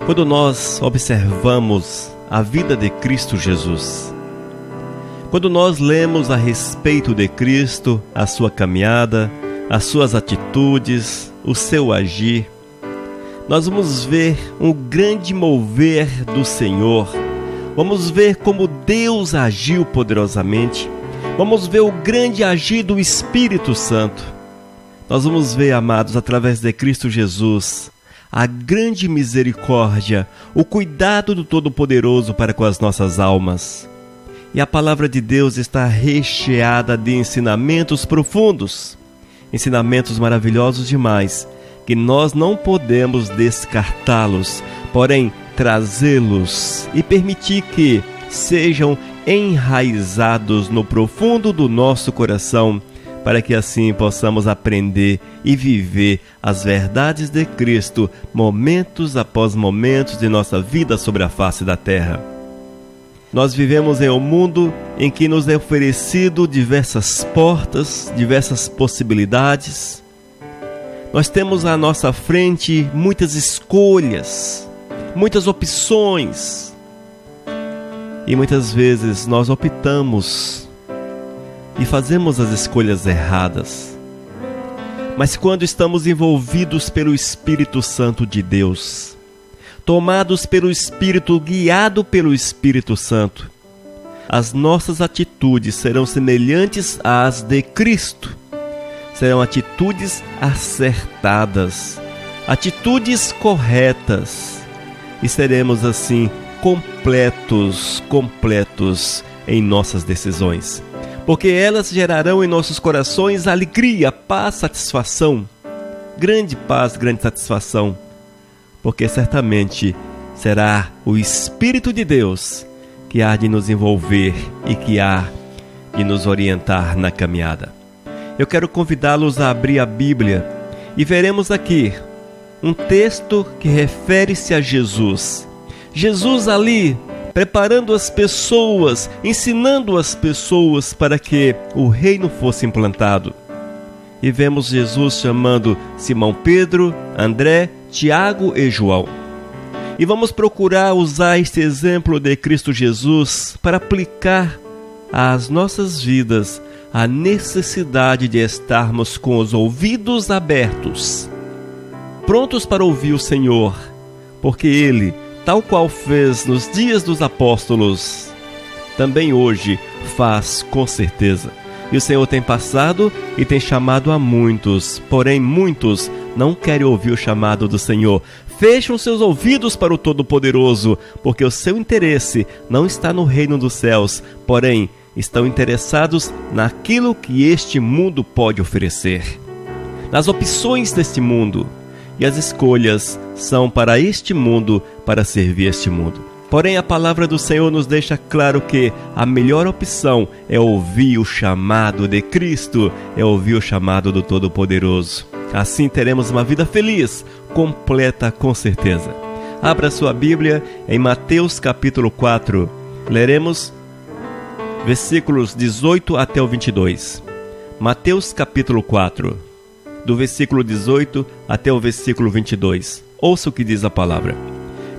Quando nós observamos a vida de Cristo Jesus, quando nós lemos a respeito de Cristo, a sua caminhada, as suas atitudes, o seu agir, nós vamos ver um grande mover do Senhor. Vamos ver como Deus agiu poderosamente. Vamos ver o grande agir do Espírito Santo. Nós vamos ver, amados, através de Cristo Jesus, a grande misericórdia, o cuidado do Todo-Poderoso para com as nossas almas. E a palavra de Deus está recheada de ensinamentos profundos, ensinamentos maravilhosos demais, que nós não podemos descartá-los, porém trazê-los e permitir que sejam enraizados no profundo do nosso coração, para que assim possamos aprender e viver as verdades de Cristo, momentos após momentos de nossa vida sobre a face da terra. Nós vivemos em um mundo em que nos é oferecido diversas portas, diversas possibilidades. Nós temos à nossa frente muitas escolhas, muitas opções. E muitas vezes nós optamos e fazemos as escolhas erradas. Mas quando estamos envolvidos pelo Espírito Santo de Deus, tomados pelo Espírito, guiados pelo Espírito Santo, as nossas atitudes serão semelhantes às de Cristo. Serão atitudes acertadas, atitudes corretas, e seremos assim completos em nossas decisões. Porque elas gerarão em nossos corações alegria, paz, satisfação. Grande paz, grande satisfação. Porque certamente será o Espírito de Deus que há de nos envolver e que há de nos orientar na caminhada. Eu quero convidá-los a abrir a Bíblia e veremos aqui um texto que refere-se a Jesus. Jesus ali preparando as pessoas, ensinando as pessoas para que o reino fosse implantado. E vemos Jesus chamando Simão Pedro, André, Tiago e João. E vamos procurar usar este exemplo de Cristo Jesus para aplicar às nossas vidas a necessidade de estarmos com os ouvidos abertos, prontos para ouvir o Senhor, porque Ele, tal qual fez nos dias dos apóstolos, também hoje faz com certeza. E o Senhor tem passado e tem chamado a muitos, porém muitos não querem ouvir o chamado do Senhor. Fecham seus ouvidos para o Todo-Poderoso, porque o seu interesse não está no reino dos céus, porém estão interessados naquilo que este mundo pode oferecer, nas opções deste mundo. E as escolhas são para este mundo, para servir este mundo. Porém, a palavra do Senhor nos deixa claro que a melhor opção é ouvir o chamado de Cristo, é ouvir o chamado do Todo-Poderoso. Assim teremos uma vida feliz, completa com certeza. Abra sua Bíblia em Mateus capítulo 4. Leremos versículos 18 até o 22. Mateus capítulo 4. Do versículo 18 até o versículo 22. Ouça o que diz a palavra.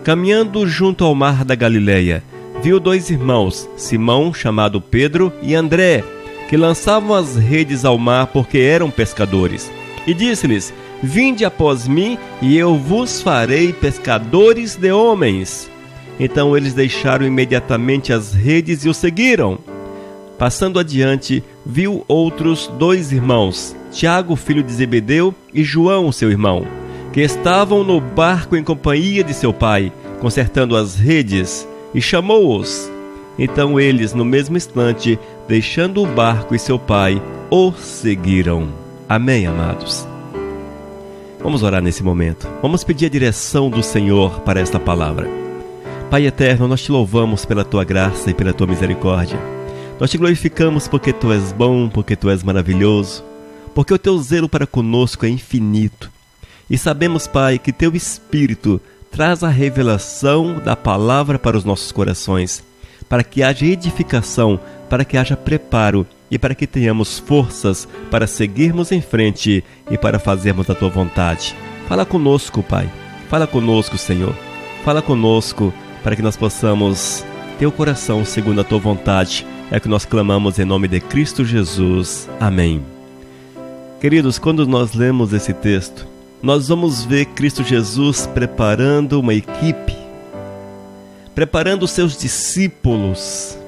Caminhando junto ao mar da Galileia, viu dois irmãos, Simão, chamado Pedro, e André, que lançavam as redes ao mar porque eram pescadores. E disse-lhes: Vinde após mim, e eu vos farei pescadores de homens. Então eles deixaram imediatamente as redes e o seguiram. Passando adiante, viu outros dois irmãos, Tiago, filho de Zebedeu, e João, seu irmão, que estavam no barco em companhia de seu pai, consertando as redes, e chamou-os. Então eles, no mesmo instante, deixando o barco e seu pai, o seguiram. Amém, amados? Vamos orar nesse momento. Vamos pedir a direção do Senhor para esta palavra. Pai eterno, nós te louvamos pela tua graça e pela tua misericórdia. Nós te glorificamos porque tu és bom, porque tu és maravilhoso, porque o teu zelo para conosco é infinito. E sabemos, Pai, que teu Espírito traz a revelação da palavra para os nossos corações, para que haja edificação, para que haja preparo e para que tenhamos forças para seguirmos em frente e para fazermos a tua vontade. Fala conosco, Pai. Fala conosco, Senhor. Fala conosco para que nós possamos ter o coração segundo a Tua vontade. É o que nós clamamos em nome de Cristo Jesus. Amém. Queridos, quando nós lemos esse texto, nós vamos ver Cristo Jesus preparando uma equipe, preparando os seus discípulos.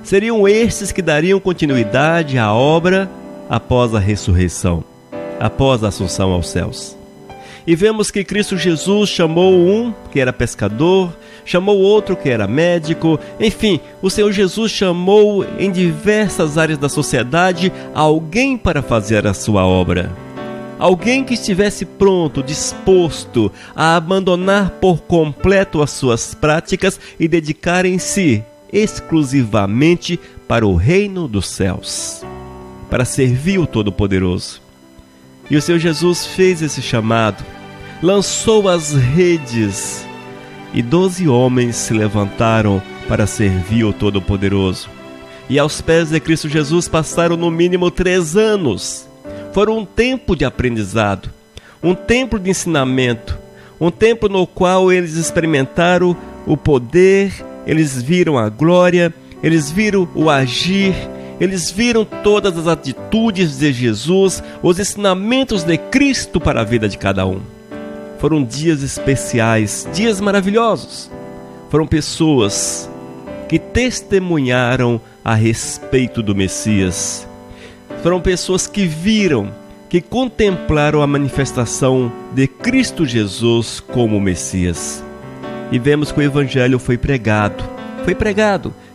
Seriam estes que dariam continuidade à obra após a ressurreição, após a assunção aos céus. E vemos que Cristo Jesus chamou um que era pescador, chamou outro que era médico, enfim, o Senhor Jesus chamou em diversas áreas da sociedade alguém para fazer a sua obra. Alguém que estivesse pronto, disposto a abandonar por completo as suas práticas e dedicarem-se exclusivamente para o reino dos céus, para servir o Todo-Poderoso. E o Senhor Jesus fez esse chamado, lançou as redes e 12 homens se levantaram para servir o Todo-Poderoso. E aos pés de Cristo Jesus passaram no mínimo 3 anos. Foram um tempo de aprendizado, um tempo de ensinamento, um tempo no qual eles experimentaram o poder, eles viram a glória, eles viram o agir, eles viram todas as atitudes de Jesus, os ensinamentos de Cristo para a vida de cada um. Foram dias especiais, dias maravilhosos. Foram pessoas que testemunharam a respeito do Messias. Foram pessoas que viram, que contemplaram a manifestação de Cristo Jesus como Messias. E vemos que o Evangelho foi pregado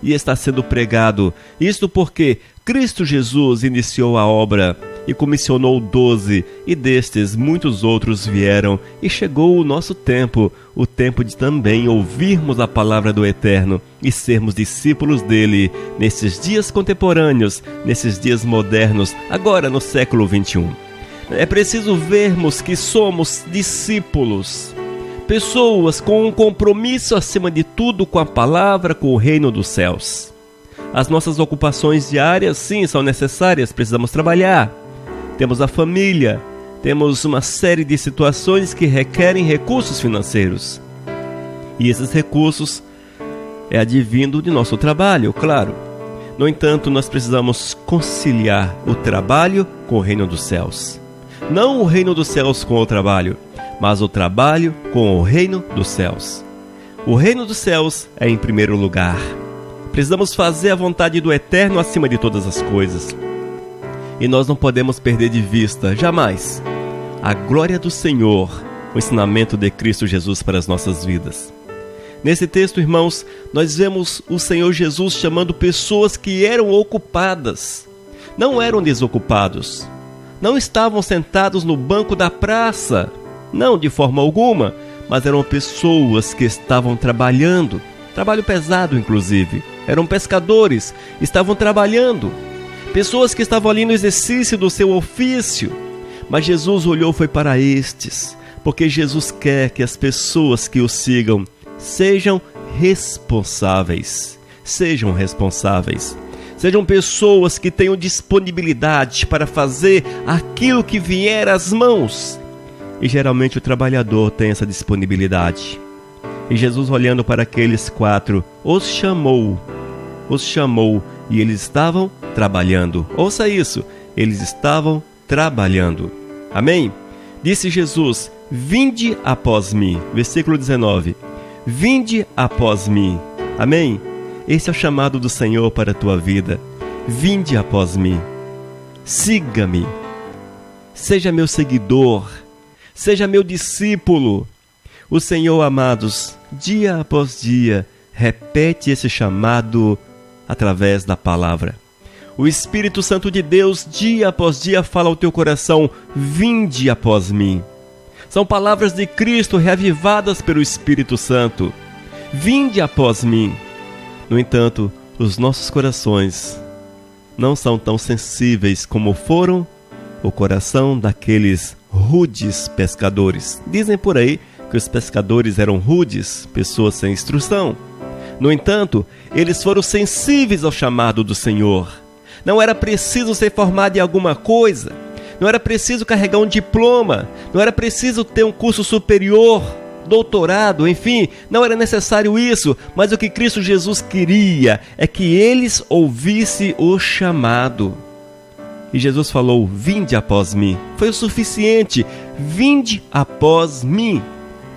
e está sendo pregado. Isto porque Cristo Jesus iniciou a obra e comissionou 12, e destes muitos outros vieram, e chegou o nosso tempo, o tempo de também ouvirmos a palavra do Eterno e sermos discípulos dele nesses dias contemporâneos, nesses dias modernos, agora no século 21. É preciso vermos que somos discípulos, pessoas com um compromisso acima de tudo com a palavra, com o reino dos céus. As nossas ocupações diárias, sim, são necessárias, precisamos trabalhar. Temos a família, temos uma série de situações que requerem recursos financeiros. E esses recursos é advindo de nosso trabalho, claro. No entanto, nós precisamos conciliar o trabalho com o reino dos céus. Não o reino dos céus com o trabalho, mas o trabalho com o reino dos céus. O reino dos céus é em primeiro lugar. Precisamos fazer a vontade do Eterno acima de todas as coisas. E nós não podemos perder de vista, jamais, a glória do Senhor, o ensinamento de Cristo Jesus para as nossas vidas. Nesse texto, irmãos, nós vemos o Senhor Jesus chamando pessoas que eram ocupadas. Não eram desocupados. Não estavam sentados no banco da praça. Não, de forma alguma. Mas eram pessoas que estavam trabalhando. Trabalho pesado, inclusive. Eram pescadores. Estavam trabalhando. Pessoas que estavam ali no exercício do seu ofício. Mas Jesus olhou foi para estes, porque Jesus quer que as pessoas que o sigam sejam responsáveis. Sejam responsáveis. Sejam pessoas que tenham disponibilidade para fazer aquilo que vier às mãos. E geralmente o trabalhador tem essa disponibilidade. E Jesus, olhando para aqueles 4, os chamou e eles estavam trabalhando. Ouça isso, eles estavam trabalhando. Amém? Disse Jesus: vinde após mim. Versículo 19. Vinde após mim. Amém? Esse é o chamado do Senhor para a tua vida. Vinde após mim. Siga-me. Seja meu seguidor. Seja meu discípulo. O Senhor, amados, dia após dia, repete esse chamado através da palavra. O Espírito Santo de Deus, dia após dia, fala ao teu coração: vinde após mim. São palavras de Cristo reavivadas pelo Espírito Santo. Vinde após mim. No entanto, os nossos corações não são tão sensíveis como foram o coração daqueles rudes pescadores. Dizem por aí que os pescadores eram rudes, pessoas sem instrução. No entanto, eles foram sensíveis ao chamado do Senhor. Não era preciso ser formado em alguma coisa, não era preciso carregar um diploma, não era preciso ter um curso superior doutorado, enfim, não era necessário isso, mas o que Cristo Jesus queria é que eles ouvissem o chamado. E Jesus falou: vinde após mim. Foi o suficiente. Vinde após mim.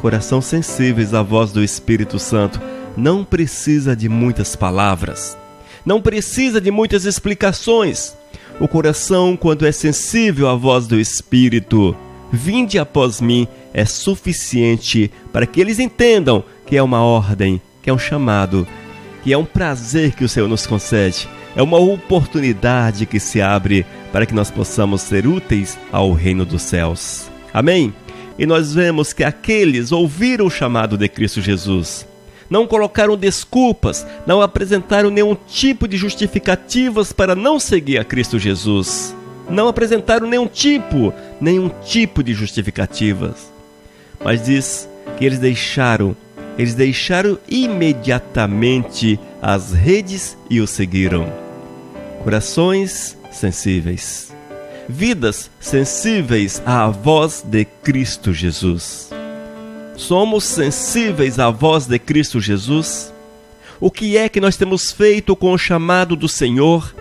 Coração sensíveis à voz do Espírito Santo. Não precisa de muitas palavras. Não precisa de muitas explicações. O coração, quando é sensível à voz do Espírito, vinde após mim, é suficiente para que eles entendam que é uma ordem, que é um chamado, que é um prazer que o Senhor nos concede. É uma oportunidade que se abre para que nós possamos ser úteis ao reino dos céus. Amém? E nós vemos que aqueles ouviram o chamado de Cristo Jesus. Não colocaram desculpas, não apresentaram nenhum tipo de justificativas para não seguir a Cristo Jesus. Não apresentaram nenhum tipo de justificativas. Mas diz que eles deixaram imediatamente as redes e o seguiram. Corações sensíveis, vidas sensíveis à voz de Cristo Jesus. Somos sensíveis à voz de Cristo Jesus? O que é que nós temos feito com o chamado do Senhor?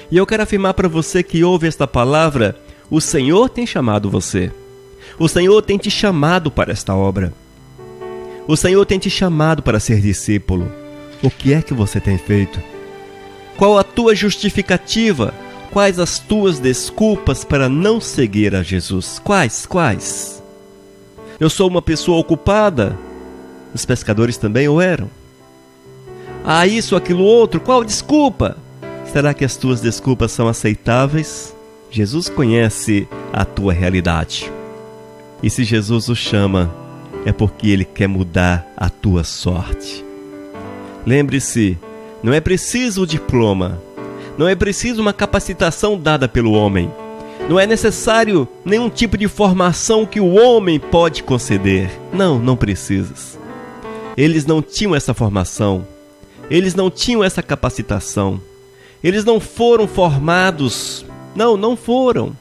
E eu quero afirmar para você que ouve esta palavra: o Senhor tem chamado você. O Senhor tem te chamado para esta obra. O Senhor tem te chamado para ser discípulo. O que é que você tem feito? Qual a tua justificativa? Quais as tuas desculpas para não seguir a Jesus? Quais? Eu sou uma pessoa ocupada. Os pescadores também o eram. Isso, aquilo, outro. Qual desculpa? Será que as tuas desculpas são aceitáveis? Jesus conhece a tua realidade. E se Jesus o chama, é porque Ele quer mudar a tua sorte. Lembre-se, não é preciso o diploma, não é preciso uma capacitação dada pelo homem, não é necessário nenhum tipo de formação que o homem pode conceder. Não precisas. Eles não tinham essa formação, eles não tinham essa capacitação, eles não foram formados, não foram.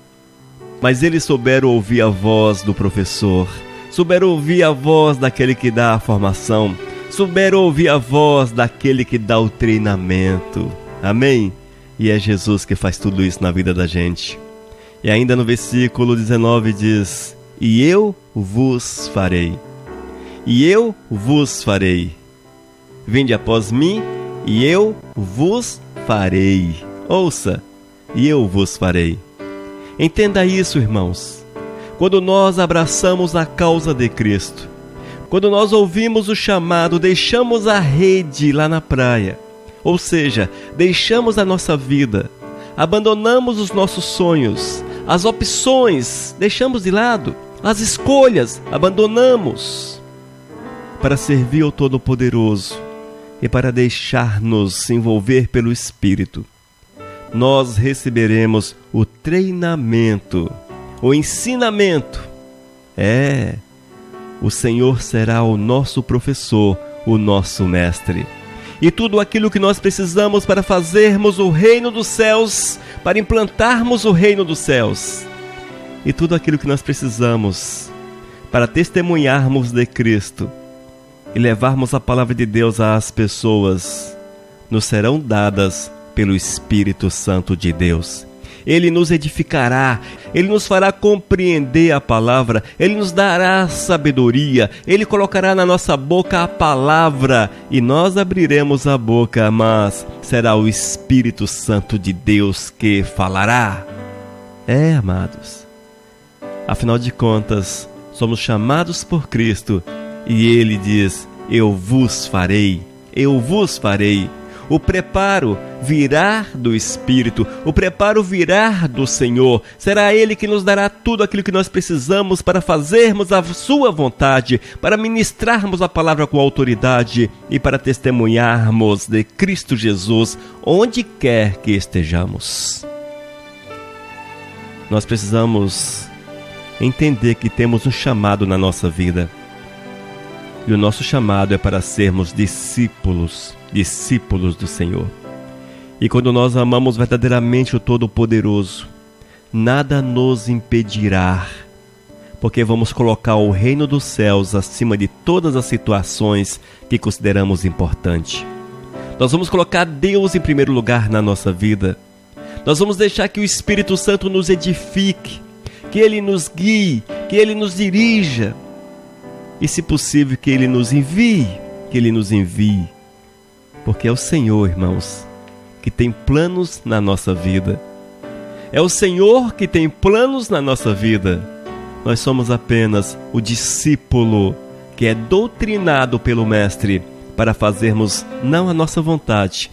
Mas eles souberam ouvir a voz do professor, souberam ouvir a voz daquele que dá a formação, souberam ouvir a voz daquele que dá o treinamento. Amém? E é Jesus que faz tudo isso na vida da gente. E ainda no versículo 19 diz: e eu vos farei. E eu vos farei. Vinde após mim, e eu vos farei. Ouça, e eu vos farei. Entenda isso, irmãos. Quando nós abraçamos a causa de Cristo, quando nós ouvimos o chamado, deixamos a rede lá na praia, ou seja, deixamos a nossa vida, abandonamos os nossos sonhos, as opções, deixamos de lado, as escolhas, abandonamos, para servir ao Todo-Poderoso e para deixar-nos se envolver pelo Espírito. Nós receberemos o treinamento, o ensinamento. O Senhor será o nosso professor, o nosso mestre. E tudo aquilo que nós precisamos para fazermos o reino dos céus, para implantarmos o reino dos céus, e tudo aquilo que nós precisamos para testemunharmos de Cristo e levarmos a palavra de Deus às pessoas, nos serão dadas pelo Espírito Santo de Deus. Ele nos edificará, Ele nos fará compreender a palavra, Ele nos dará sabedoria, Ele colocará na nossa boca a palavra e nós abriremos a boca, mas será o Espírito Santo de Deus que falará. Amados, afinal de contas, somos chamados por Cristo e Ele diz: eu vos farei, eu vos farei. O preparo virá do Espírito, o preparo virá do Senhor. Será Ele que nos dará tudo aquilo que nós precisamos para fazermos a sua vontade, para ministrarmos a palavra com autoridade e para testemunharmos de Cristo Jesus onde quer que estejamos. Nós precisamos entender que temos um chamado na nossa vida. E o nosso chamado é para sermos discípulos do Senhor. E quando nós amamos verdadeiramente o Todo-Poderoso, nada nos impedirá, porque vamos colocar o reino dos céus acima de todas as situações que consideramos importante. Nós vamos colocar Deus em primeiro lugar na nossa vida. Nós vamos deixar que o Espírito Santo nos edifique, que Ele nos guie, que Ele nos dirija. E, se possível, que Ele nos envie, Porque é o Senhor, irmãos, que tem planos na nossa vida. É o Senhor que tem planos na nossa vida. Nós somos apenas o discípulo que é doutrinado pelo Mestre para fazermos não a nossa vontade,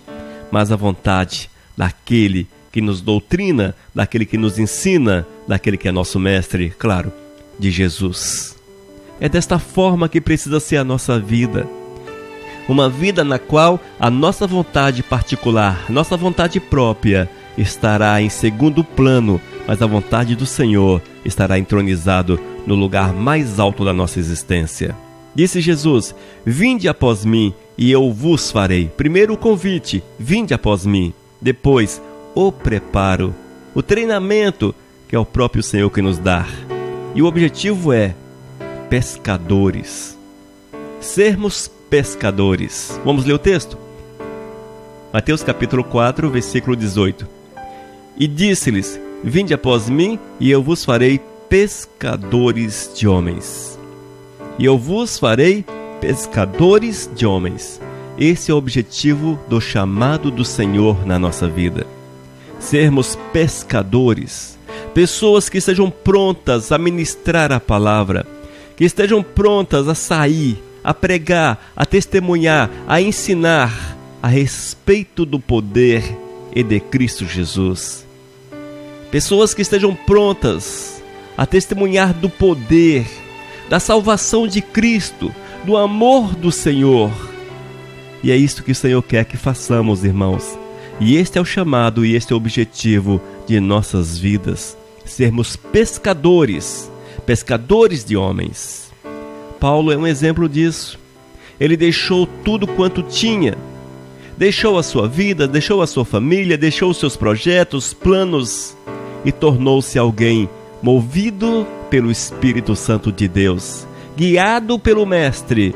mas a vontade daquele que nos doutrina, daquele que nos ensina, daquele que é nosso Mestre, claro, de Jesus. É desta forma que precisa ser a nossa vida. Uma vida na qual a nossa vontade particular, nossa vontade própria, estará em segundo plano, mas a vontade do Senhor estará entronizado no lugar mais alto da nossa existência. Disse Jesus: vinde após mim e eu vos farei. Primeiro o convite, vinde após mim. Depois o preparo, o treinamento, que é o próprio Senhor que nos dá. E o objetivo é pescadores. Sermos pescadores. Vamos ler o texto? Mateus capítulo 4, versículo 18. E disse-lhes: vinde após mim e eu vos farei pescadores de homens. E eu vos farei pescadores de homens. Esse é o objetivo do chamado do Senhor na nossa vida. Sermos pescadores, pessoas que estejam prontas a ministrar a palavra, que estejam prontas a sair, a pregar, a testemunhar, a ensinar a respeito do poder e de Cristo Jesus. Pessoas que estejam prontas a testemunhar do poder, da salvação de Cristo, do amor do Senhor. E é isso que o Senhor quer que façamos, irmãos. E este é o chamado e este é o objetivo de nossas vidas. Sermos pescadores, pescadores de homens. Paulo é um exemplo disso. Ele deixou tudo quanto tinha. Deixou a sua vida, deixou a sua família, deixou os seus projetos, planos e tornou-se alguém movido pelo Espírito Santo de Deus, guiado pelo Mestre.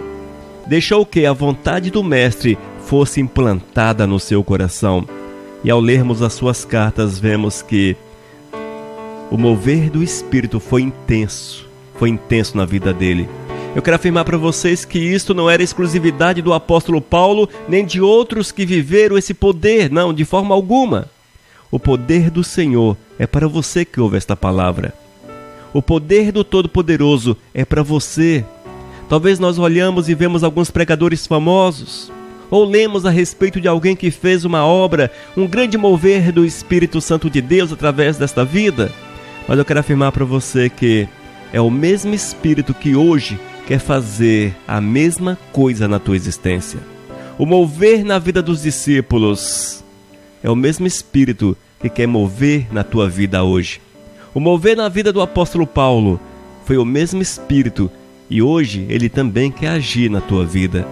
Deixou que a vontade do Mestre fosse implantada no seu coração. E ao lermos as suas cartas, vemos que o mover do Espírito foi intenso na vida dele. Eu quero afirmar para vocês que isto não era exclusividade do apóstolo Paulo, nem de outros que viveram esse poder, não, de forma alguma. O poder do Senhor é para você que ouve esta palavra. O poder do Todo-Poderoso é para você. Talvez nós olhamos e vemos alguns pregadores famosos, ou lemos a respeito de alguém que fez uma obra, um grande mover do Espírito Santo de Deus através desta vida. Mas eu quero afirmar para você que é o mesmo Espírito que hoje quer fazer a mesma coisa na tua existência. O mover na vida dos discípulos é o mesmo Espírito que quer mover na tua vida hoje. O mover na vida do apóstolo Paulo foi o mesmo Espírito e hoje ele também quer agir na tua vida.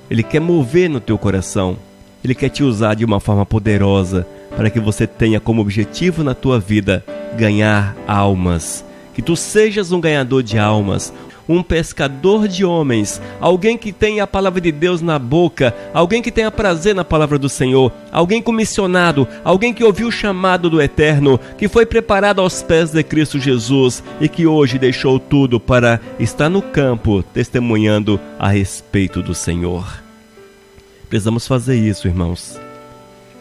Ele quer mover no teu coração. Ele quer te usar de uma forma poderosa para que você tenha como objetivo na tua vida ganhar almas. Que tu sejas um ganhador de almas, um pescador de homens, alguém que tenha a palavra de Deus na boca, alguém que tenha prazer na palavra do Senhor, alguém comissionado, alguém que ouviu o chamado do Eterno, que foi preparado aos pés de Cristo Jesus e que hoje deixou tudo para estar no campo testemunhando a respeito do Senhor. Precisamos fazer isso, irmãos.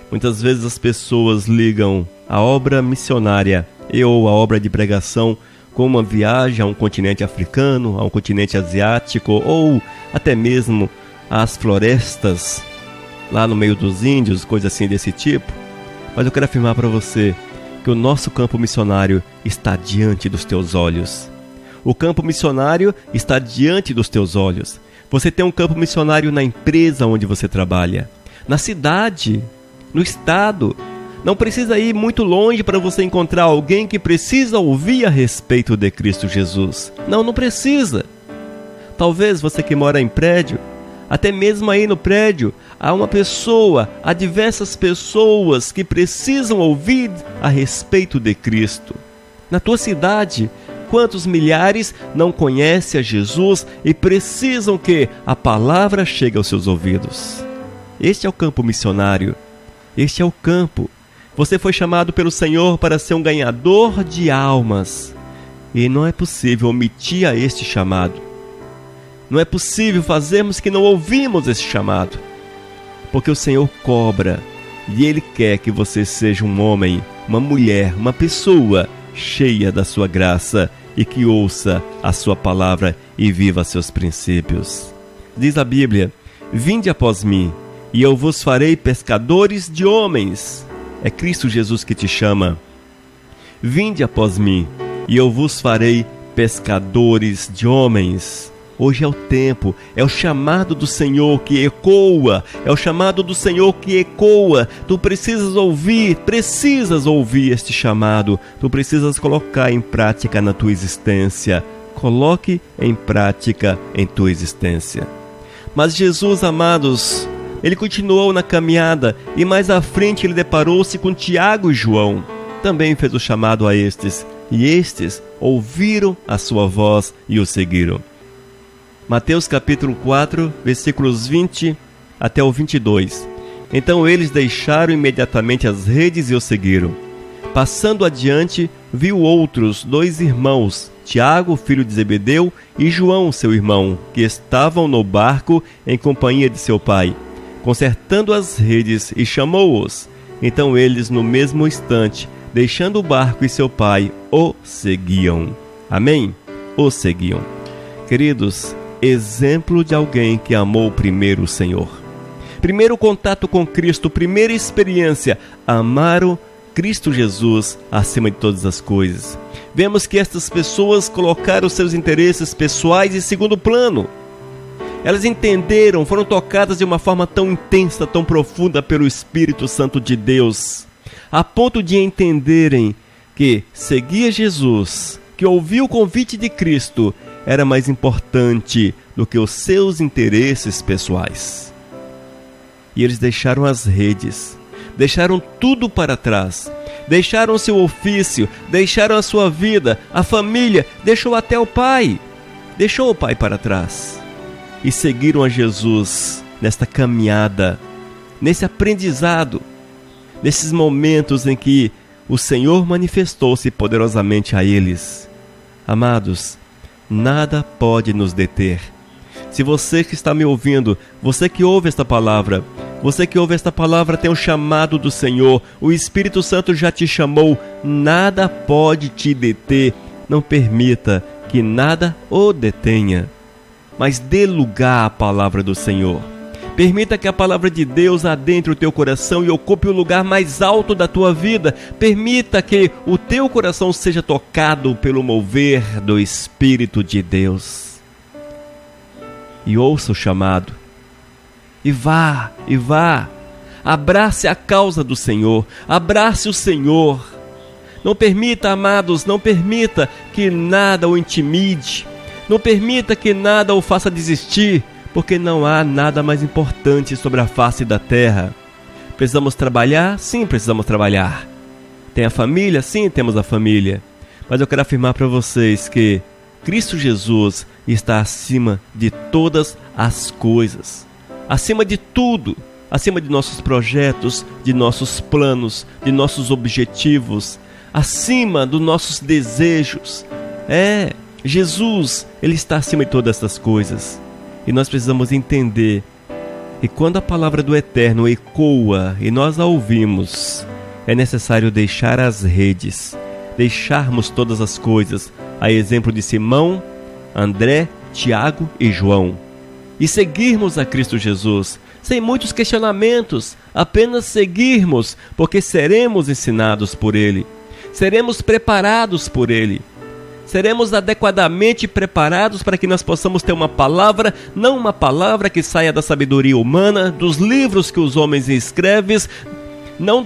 Muitas vezes as pessoas ligam a obra missionária ou a obra de pregação com uma viagem a um continente africano, a um continente asiático ou até mesmo às florestas lá no meio dos índios, coisa assim desse tipo. Mas eu quero afirmar para você que o nosso campo missionário está diante dos teus olhos. O campo missionário está diante dos teus olhos. Você tem um campo missionário na empresa onde você trabalha, na cidade, no estado. Não precisa ir muito longe para você encontrar alguém que precisa ouvir a respeito de Cristo Jesus. Não precisa. Talvez você que mora em prédio, até mesmo aí no prédio, há diversas pessoas que precisam ouvir a respeito de Cristo. Na tua cidade, quantos milhares não conhecem a Jesus e precisam que a palavra chegue aos seus ouvidos. Este é o campo missionário. Este é o campo. Você foi chamado pelo Senhor para ser um ganhador de almas. E não é possível omitir a este chamado. Não é possível fazermos que não ouvimos esse chamado. Porque o Senhor cobra. E Ele quer que você seja um homem, uma mulher, uma pessoa cheia da sua graça e que ouça a sua palavra e viva seus princípios. Diz a Bíblia: vinde após mim, e eu vos farei pescadores de homens. É Cristo Jesus que te chama. Vinde após mim, e eu vos farei pescadores de homens. Hoje é o tempo, é o chamado do Senhor que ecoa, é o chamado do Senhor que ecoa. Tu precisas ouvir este chamado, tu precisas colocar em prática na tua existência. Coloque em prática em tua existência. Mas Jesus, amados, Ele continuou na caminhada e mais à frente Ele deparou-se com Tiago e João. Também fez o chamado a estes, e estes ouviram a sua voz e o seguiram. Mateus capítulo 4, versículos 20 até o 22. Então eles deixaram imediatamente as redes e o seguiram. Passando adiante, viu outros 2 irmãos, Tiago, filho de Zebedeu, e João, seu irmão, que estavam no barco em companhia de seu pai, consertando as redes, e chamou-os. Então eles, no mesmo instante, deixando o barco e seu pai, o seguiam. Amém? O seguiam. Queridos, exemplo de alguém que amou primeiro o Senhor. Primeiro contato com Cristo, primeira experiência, amaram Cristo Jesus acima de todas as coisas. Vemos que estas pessoas colocaram seus interesses pessoais em segundo plano. Elas entenderam, foram tocadas de uma forma tão intensa, tão profunda pelo Espírito Santo de Deus, a ponto de entenderem que seguir Jesus, que ouvir o convite de Cristo, era mais importante do que os seus interesses pessoais. E eles deixaram as redes, deixaram tudo para trás, deixaram seu ofício, deixaram a sua vida, a família, deixou até o pai para trás. E seguiram a Jesus nesta caminhada, nesse aprendizado, nesses momentos em que o Senhor manifestou-se poderosamente a eles. Amados, nada pode nos deter. Se você que está me ouvindo, você que ouve esta palavra tem um chamado do Senhor, o Espírito Santo já te chamou, nada pode te deter. Não permita que nada o detenha, mas dê lugar à palavra do Senhor. Permita que a palavra de Deus adentre o teu coração e ocupe o lugar mais alto da tua vida. Permita que o teu coração seja tocado pelo mover do Espírito de Deus. E ouça o chamado. E vá. Abrace a causa do Senhor. Abrace o Senhor. Não permita, amados, não permita que nada o intimide. Não permita que nada o faça desistir. Porque não há nada mais importante sobre a face da terra. Precisamos trabalhar? Sim, precisamos trabalhar. Tem a família? Sim, temos a família. Mas eu quero afirmar para vocês que Cristo Jesus está acima de todas as coisas. Acima de tudo. Acima de nossos projetos, de nossos planos, de nossos objetivos. Acima dos nossos desejos. Jesus, Ele está acima de todas essas coisas. E nós precisamos entender que quando a palavra do Eterno ecoa e nós a ouvimos, é necessário deixar as redes, deixarmos todas as coisas, a exemplo de Simão, André, Tiago e João, e seguirmos a Cristo Jesus, sem muitos questionamentos, apenas seguirmos, porque seremos ensinados por Ele, seremos preparados por Ele. Seremos adequadamente preparados para que nós possamos ter uma palavra, não uma palavra que saia da sabedoria humana, dos livros que os homens escrevem, não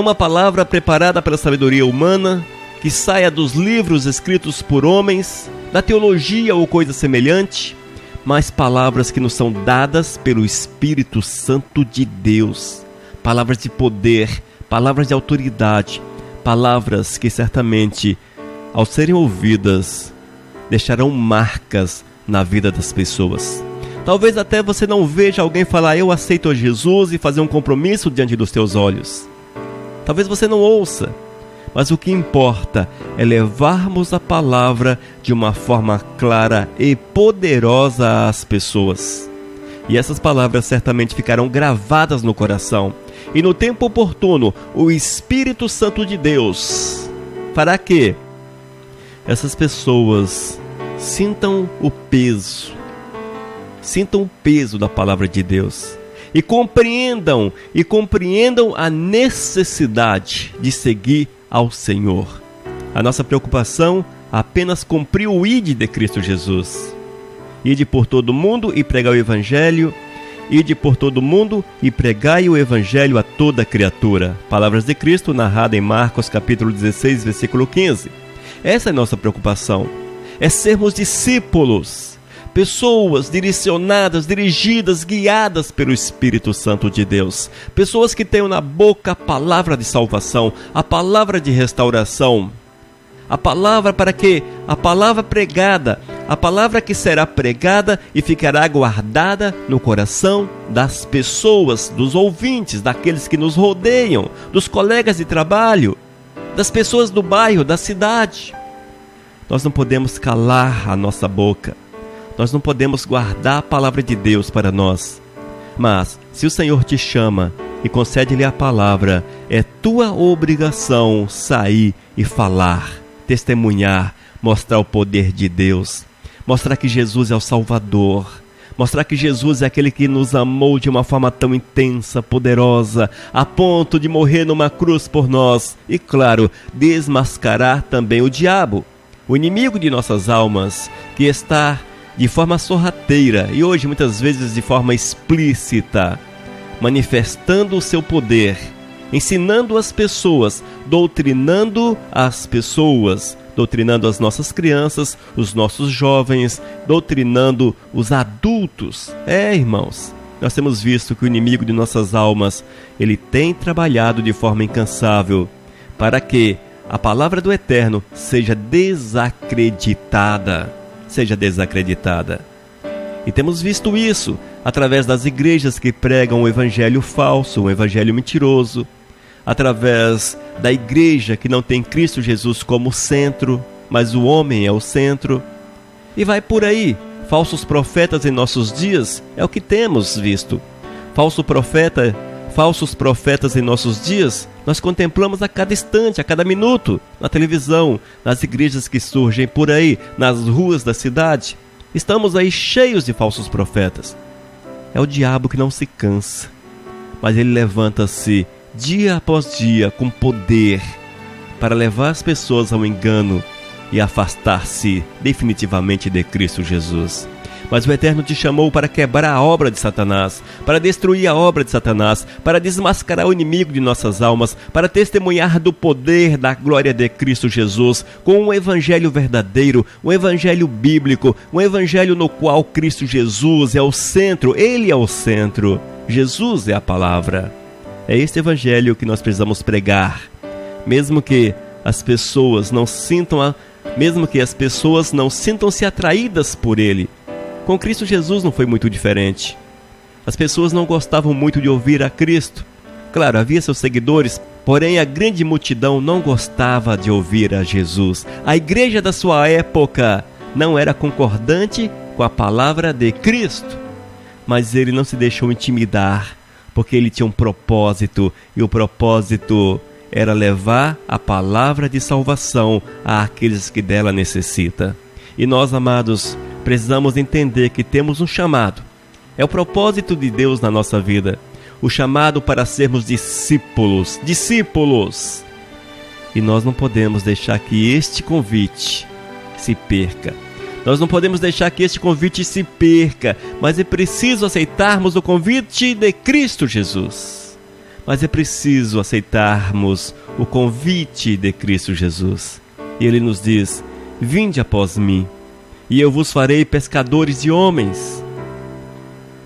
uma palavra preparada pela sabedoria humana, que saia dos livros escritos por homens, da teologia ou coisa semelhante, mas palavras que nos são dadas pelo Espírito Santo de Deus, palavras de poder, palavras de autoridade, palavras que certamente ao serem ouvidas, deixarão marcas na vida das pessoas. Talvez até você não veja alguém falar: eu aceito a Jesus, e fazer um compromisso diante dos teus olhos. Talvez você não ouça, mas o que importa é levarmos a palavra de uma forma clara e poderosa às pessoas. E essas palavras certamente ficarão gravadas no coração. E no tempo oportuno, o Espírito Santo de Deus fará que essas pessoas sintam o peso da palavra de Deus e compreendam a necessidade de seguir ao Senhor. A nossa preocupação é apenas cumprir o ide de Cristo Jesus. Ide por todo mundo e pregar o Evangelho. Ide por todo mundo e pregai o Evangelho a toda criatura. Palavras de Cristo narrada em Marcos capítulo 16, versículo 15. Essa é a nossa preocupação. É sermos discípulos, pessoas direcionadas, dirigidas, guiadas pelo Espírito Santo de Deus. Pessoas que tenham na boca a palavra de salvação, a palavra de restauração. A palavra para que a palavra pregada, a palavra que será pregada e ficará guardada no coração das pessoas, dos ouvintes, daqueles que nos rodeiam, dos colegas de trabalho, das pessoas do bairro, da cidade. Nós não podemos calar a nossa boca. Nós não podemos guardar a palavra de Deus para nós. Mas, se o Senhor te chama e concede-lhe a palavra, é tua obrigação sair e falar, testemunhar, mostrar o poder de Deus, mostrar que Jesus é o Salvador, mostrar que Jesus é aquele que nos amou de uma forma tão intensa, poderosa, a ponto de morrer numa cruz por nós e, claro, desmascarar também o diabo, o inimigo de nossas almas, que está de forma sorrateira e hoje muitas vezes de forma explícita, manifestando o seu poder, ensinando as pessoas, doutrinando as pessoas, doutrinando as nossas crianças, os nossos jovens, doutrinando os adultos. Irmãos, nós temos visto que o inimigo de nossas almas, ele tem trabalhado de forma incansável para que a palavra do Eterno seja desacreditada. E temos visto isso através das igrejas que pregam o evangelho falso, o evangelho mentiroso, através da igreja que não tem Cristo Jesus como centro, mas o homem é o centro. E vai por aí. Falsos profetas em nossos dias é o que temos visto. Falsos profetas em nossos dias nós contemplamos a cada instante, a cada minuto, na televisão, nas igrejas que surgem por aí, nas ruas da cidade. Estamos aí cheios de falsos profetas. É o diabo que não se cansa, mas ele levanta-se dia após dia com poder para levar as pessoas ao engano e afastar-se definitivamente de Cristo Jesus. Mas o Eterno te chamou para quebrar a obra de Satanás, para destruir a obra de Satanás, para desmascarar o inimigo de nossas almas, para testemunhar do poder da glória de Cristo Jesus, com um evangelho verdadeiro, um evangelho bíblico, um evangelho no qual Cristo Jesus é o centro, Ele é o centro, Jesus é a palavra. É este evangelho que nós precisamos pregar, mesmo que as pessoas não sintam-se atraídas por ele. Com Cristo Jesus não foi muito diferente. As pessoas não gostavam muito de ouvir a Cristo. Claro, havia seus seguidores, porém a grande multidão não gostava de ouvir a Jesus. A igreja da sua época não era concordante com a palavra de Cristo. Mas ele não se deixou intimidar, porque ele tinha um propósito, e o propósito era levar a palavra de salvação àqueles que dela necessitam. E nós, amados, precisamos entender que temos um chamado. É o propósito de Deus na nossa vida. O chamado para sermos discípulos. E nós não podemos deixar que este convite se perca. Mas é preciso aceitarmos o convite de Cristo Jesus. E Ele nos diz: vinde após mim, e eu vos farei pescadores de homens.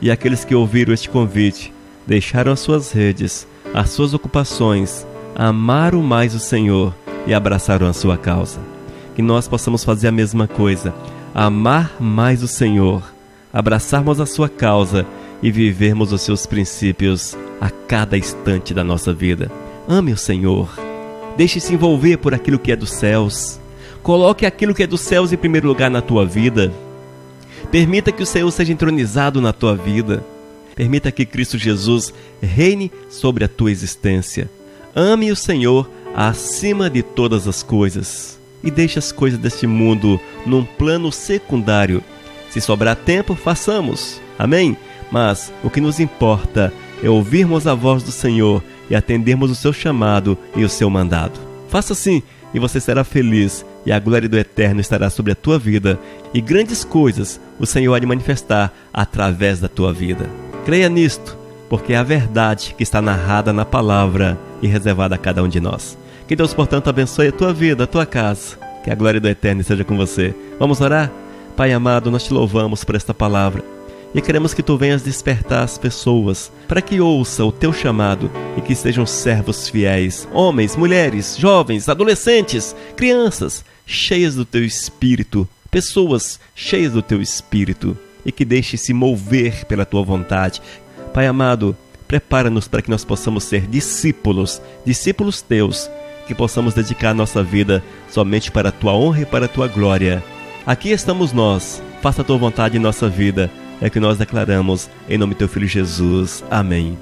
E aqueles que ouviram este convite, deixaram as suas redes, as suas ocupações, amaram mais o Senhor e abraçaram a sua causa. que nós possamos fazer a mesma coisa, amar mais o Senhor, abraçarmos a sua causa e vivermos os seus princípios a cada instante da nossa vida. Ame o Senhor, deixe-se envolver por aquilo que é dos céus, coloque aquilo que é dos céus em primeiro lugar na tua vida, permita que o Senhor seja entronizado na tua vida, permita que Cristo Jesus reine sobre a tua existência. Ame o Senhor acima de todas as coisas e deixe as coisas deste mundo num plano secundário. Se sobrar tempo, façamos. Amém? Mas o que nos importa é ouvirmos a voz do Senhor e atendermos o seu chamado e o seu mandado. Faça assim e você será feliz e a glória do Eterno estará sobre a tua vida e grandes coisas o Senhor há de manifestar através da tua vida. Creia nisto, porque é a verdade que está narrada na palavra e reservada a cada um de nós. Que Deus, portanto, abençoe a tua vida, a tua casa. Que a glória do Eterno esteja com você. Vamos orar? Pai amado, nós te louvamos por esta palavra e queremos que tu venhas despertar as pessoas para que ouçam o teu chamado e que sejam servos fiéis, homens, mulheres, jovens, adolescentes, crianças, cheias do teu Espírito, pessoas cheias do teu Espírito e que deixe-se mover pela tua vontade. Pai amado, prepara-nos para que nós possamos ser discípulos teus, que possamos dedicar a nossa vida somente para a tua honra e para a tua glória. Aqui estamos nós, faça a tua vontade em nossa vida, é que nós declaramos em nome do teu Filho Jesus. Amém.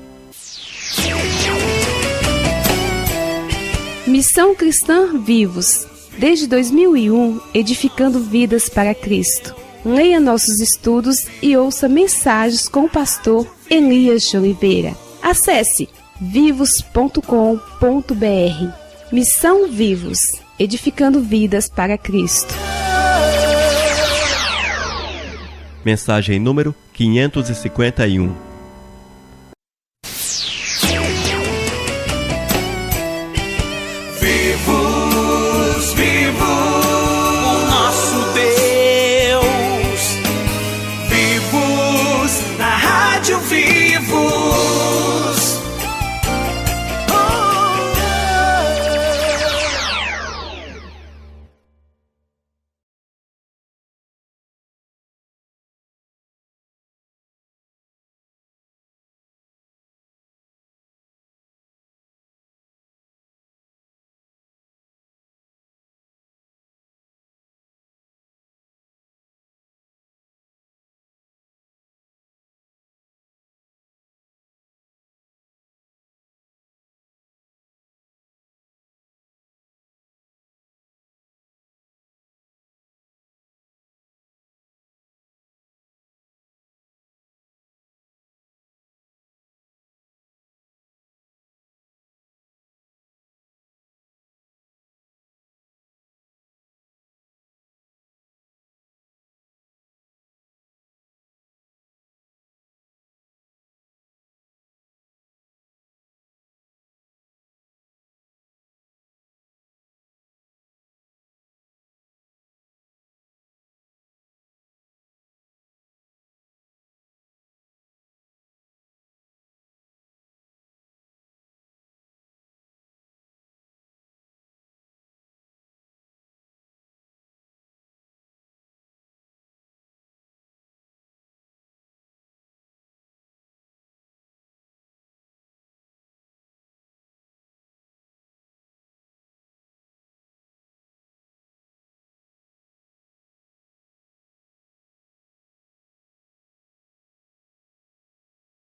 Missão Cristã Vivos, desde 2001, edificando vidas para Cristo. Leia nossos estudos e ouça mensagens com o pastor Elias de Oliveira. Acesse vivos.com.br. Missão Vivos, edificando vidas para Cristo. Mensagem número 551.